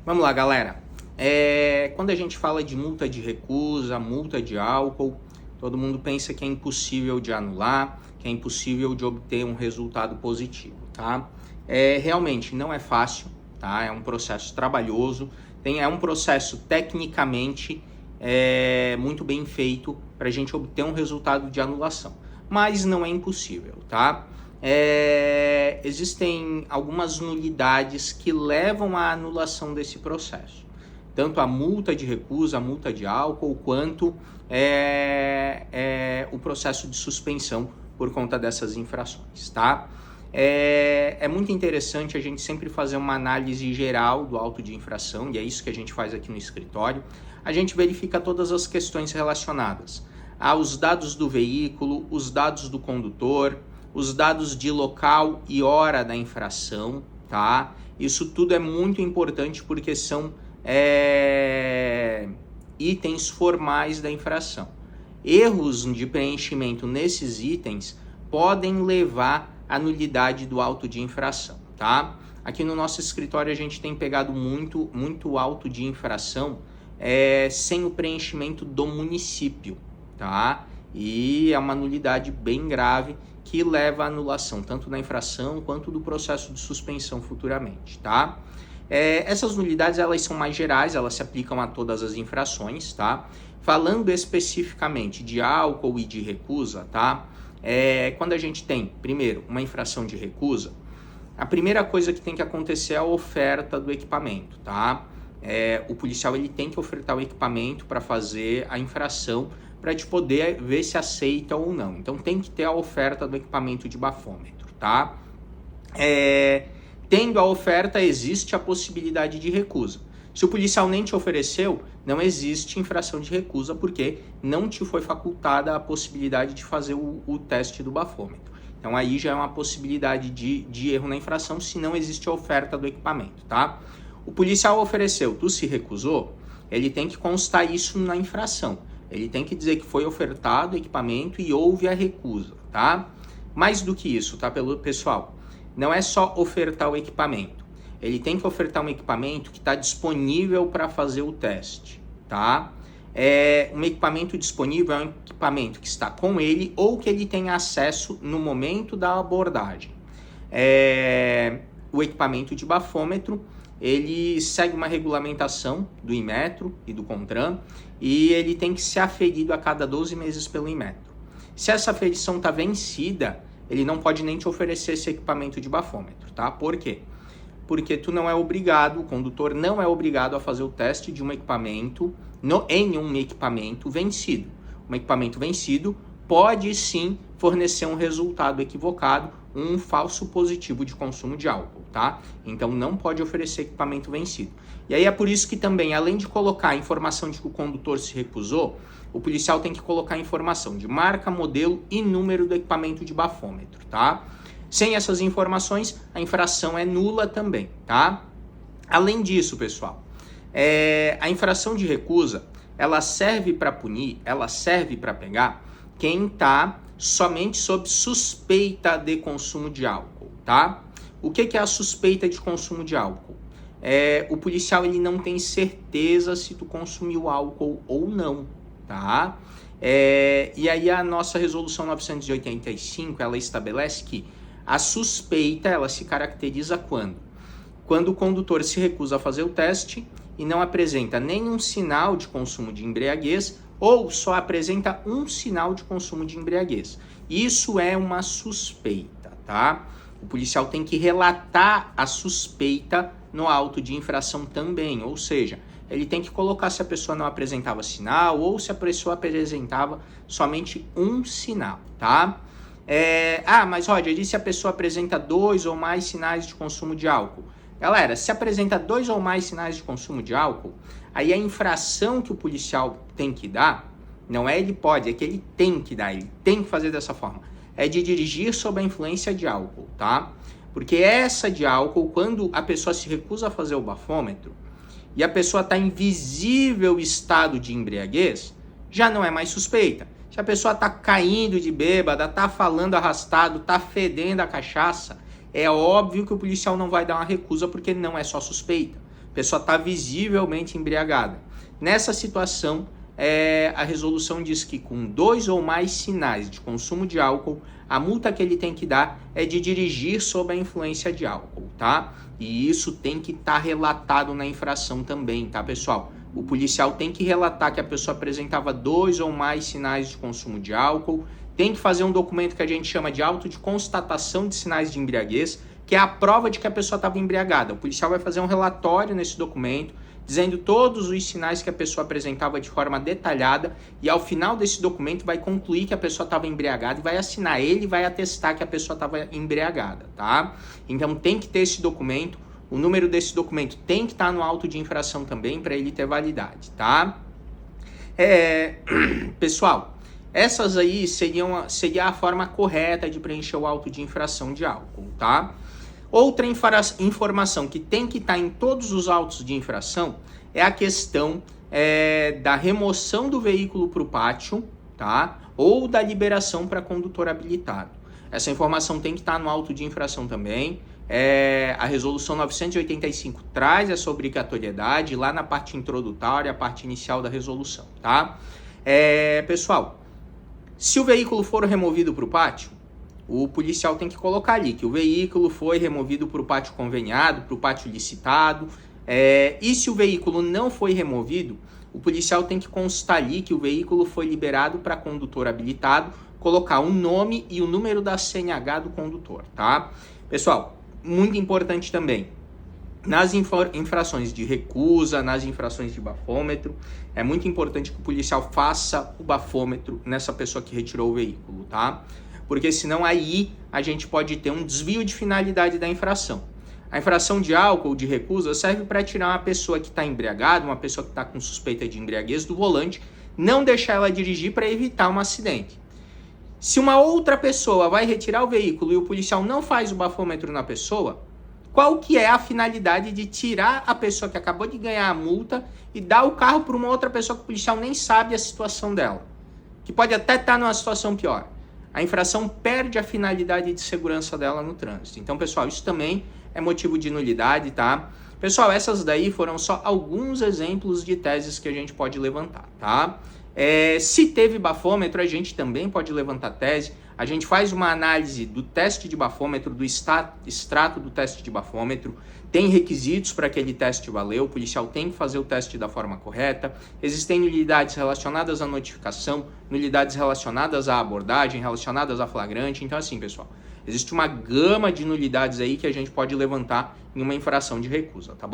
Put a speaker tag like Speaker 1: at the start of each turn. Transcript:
Speaker 1: Vamos lá, galera. Quando a gente fala de multa de recusa, multa de álcool, todo mundo pensa que é impossível de anular, que é impossível de obter um resultado positivo, tá? Realmente não é fácil, tá? É um processo trabalhoso, é um processo tecnicamente muito bem feito para a gente obter um resultado de anulação, mas não é impossível, tá? Existem algumas nulidades que levam à anulação desse processo. Tanto a multa de recusa, a multa de álcool, quanto o processo de suspensão por conta dessas infrações, tá? É muito interessante a gente sempre fazer uma análise geral do auto de infração, e é isso que a gente faz aqui no escritório. A gente verifica todas as questões relacionadas aos dados do veículo, os dados do condutor, os dados de local e hora da infração, tá? Isso tudo é muito importante porque são itens formais da infração. Erros de preenchimento nesses itens podem levar à nulidade do auto de infração, tá? Aqui no nosso escritório a gente tem pegado muito auto de infração sem o preenchimento do município, tá? E é uma nulidade bem grave que leva à anulação tanto da infração quanto do processo de suspensão futuramente, tá? Essas nulidades, elas são mais gerais, elas se aplicam a todas as infrações, tá? Falando especificamente de álcool e de recusa, tá? Quando a gente tem, primeiro, uma infração de recusa, a primeira coisa que tem que acontecer é a oferta do equipamento, tá? O policial ele tem que ofertar o equipamento para fazer a infração, para a gente poder ver se aceita ou não. Então tem que ter a oferta do equipamento de bafômetro, tá? Tendo a oferta, existe a possibilidade de recusa. Se o policial nem te ofereceu, não existe infração de recusa, porque não te foi facultada a possibilidade de fazer o teste do bafômetro. Então aí já é uma possibilidade de erro na infração, se não existe a oferta do equipamento, tá? O policial ofereceu, tu se recusou, ele tem que constar isso na infração. Ele tem que dizer que foi ofertado o equipamento e houve a recusa, tá? Mais do que isso, tá, pessoal? Não é só ofertar o equipamento. Ele tem que ofertar um equipamento que está disponível para fazer o teste, tá? Um equipamento disponível é um equipamento que está com ele ou que ele tem acesso no momento da abordagem. O equipamento de bafômetro, ele segue uma regulamentação do Inmetro e do CONTRAN e ele tem que ser aferido a cada 12 meses pelo Inmetro. Se essa aferição está vencida, ele não pode nem te oferecer esse equipamento de bafômetro, tá? Por quê? Porque tu não é obrigado, o condutor não é obrigado a fazer o teste de um equipamento em um equipamento vencido. Um equipamento vencido pode sim fornecer um resultado equivocado, um falso positivo de consumo de álcool, tá? Então não pode oferecer equipamento vencido. E aí é por isso que também, além de colocar a informação de que o condutor se recusou, o policial tem que colocar a informação de marca, modelo e número do equipamento de bafômetro, tá? Sem essas informações, a infração é nula também, tá? Além disso, pessoal, a infração de recusa, ela serve para punir, ela serve para pegar quem está somente sob suspeita de consumo de álcool, tá? O que é a suspeita de consumo de álcool? O policial ele não tem certeza se tu consumiu álcool ou não, tá? E aí a nossa resolução 985, ela estabelece que a suspeita, ela se caracteriza quando? Quando o condutor se recusa a fazer o teste e não apresenta nenhum sinal de consumo de embriaguez ou só apresenta um sinal de consumo de embriaguez. Isso é uma suspeita, tá? O policial tem que relatar a suspeita no auto de infração também, ou seja, ele tem que colocar se a pessoa não apresentava sinal ou se a pessoa apresentava somente um sinal, tá? Mas Roger, e se a pessoa apresenta 2 ou mais sinais de consumo de álcool? Galera, se apresenta 2 ou mais sinais de consumo de álcool, aí a infração que o policial tem que dar, não é ele pode, é que ele tem que dar, ele tem que fazer dessa forma, é de dirigir sob a influência de álcool, tá? Porque essa de álcool, quando a pessoa se recusa a fazer o bafômetro e a pessoa está em visível estado de embriaguez, já não é mais suspeita. Se a pessoa está caindo de bêbada, está falando arrastado, está fedendo a cachaça, é óbvio que o policial não vai dar uma recusa porque não é só suspeita. a pessoa está visivelmente embriagada. Nessa situação, a resolução diz que com 2 ou mais sinais de consumo de álcool, a multa que ele tem que dar é de dirigir sob a influência de álcool, tá? E isso tem que estar relatado na infração também, tá, pessoal? O policial tem que relatar que a pessoa apresentava 2 ou mais sinais de consumo de álcool, tem que fazer um documento que a gente chama de auto de constatação de sinais de embriaguez, que é a prova de que a pessoa estava embriagada. O policial vai fazer um relatório nesse documento, dizendo todos os sinais que a pessoa apresentava de forma detalhada, e ao final desse documento vai concluir que a pessoa estava embriagada e vai assinar ele e vai atestar que a pessoa estava embriagada, tá? Então tem que ter esse documento, o número desse documento tem que estar no auto de infração também para ele ter validade, tá? Pessoal, essas aí seria a forma correta de preencher o auto de infração de álcool, tá? Outra informação que tem que estar em todos os autos de infração é a questão da remoção do veículo para o pátio, tá? Ou da liberação para condutor habilitado. Essa informação tem que estar no auto de infração também. A resolução 985 traz essa obrigatoriedade lá na parte introdutória, a parte inicial da resolução, tá? Pessoal, se o veículo for removido para o pátio, o policial tem que colocar ali que o veículo foi removido para o pátio conveniado, para o pátio licitado. E se o veículo não foi removido, o policial tem que constar ali que o veículo foi liberado para condutor habilitado, colocar o nome e o número da CNH do condutor, tá? Pessoal, muito importante também, nas infrações de recusa, nas infrações de bafômetro, é muito importante que o policial faça o bafômetro nessa pessoa que retirou o veículo, tá? Porque senão aí a gente pode ter um desvio de finalidade da infração. A infração de álcool ou de recusa serve para tirar uma pessoa que está embriagada, uma pessoa que está com suspeita de embriaguez do volante, não deixar ela dirigir para evitar um acidente. Se uma outra pessoa vai retirar o veículo e o policial não faz o bafômetro na pessoa, qual que é a finalidade de tirar a pessoa que acabou de ganhar a multa e dar o carro para uma outra pessoa que o policial nem sabe a situação dela? Que pode até estar numa situação pior. A infração perde a finalidade de segurança dela no trânsito. Então, pessoal, isso também é motivo de nulidade, tá? Pessoal, essas daí foram só alguns exemplos de teses que a gente pode levantar, tá? Se teve bafômetro, a gente também pode levantar tese. A gente faz uma análise do teste de bafômetro, do extrato do teste de bafômetro. Tem requisitos para aquele teste valer, o policial tem que fazer o teste da forma correta. Existem nulidades relacionadas à notificação, nulidades relacionadas à abordagem, relacionadas a flagrante. Então, assim, pessoal, existe uma gama de nulidades aí que a gente pode levantar em uma infração de recusa, tá bom?